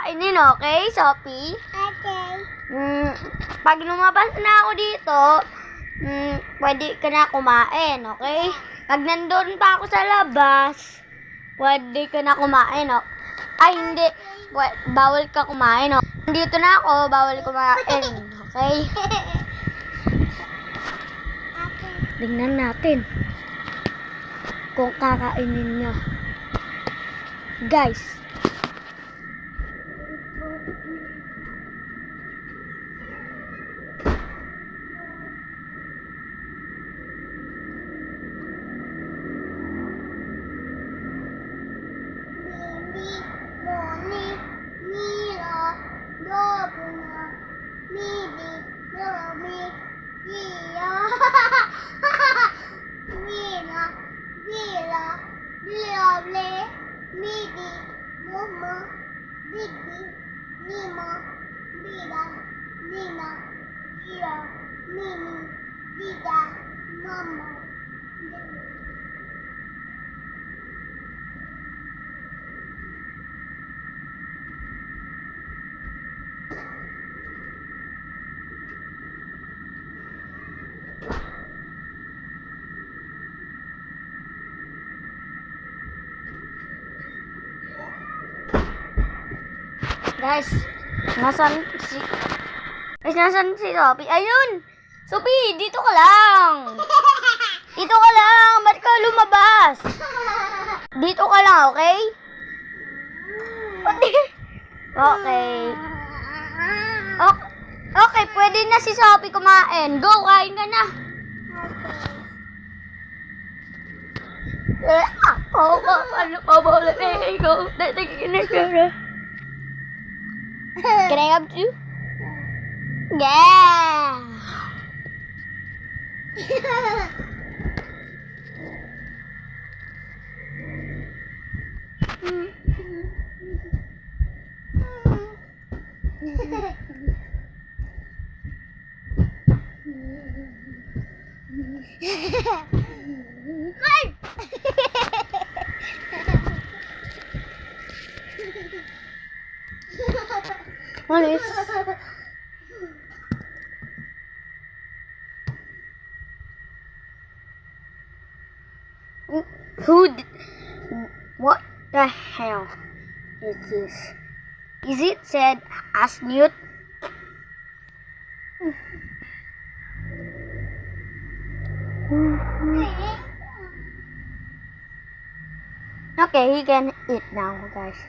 kakainin, okay, Sophie? Okay. Pag lumabas na ako dito, pwede ka na kumain, okay? Pag nandun pa ako sa labas, pwede ka na kumain, okay? Ay, hindi. Bawal ka kumain, okay? Nandito na ako, bawal kumain, okay? Tingnan natin kung kakainin niya. Guys. Guys, nasan si Sophie? Ayun! Sophie, dito ka lang! Dito ka lang! Ba't ka lumabas? Dito ka lang, okay? Okay. Okay, pwede na si Sophie kumain. Go, kain ka na. Can I have two? Yeah! Honest. What the hell is this? Is it said as Newt? Okay, he can eat now, guys.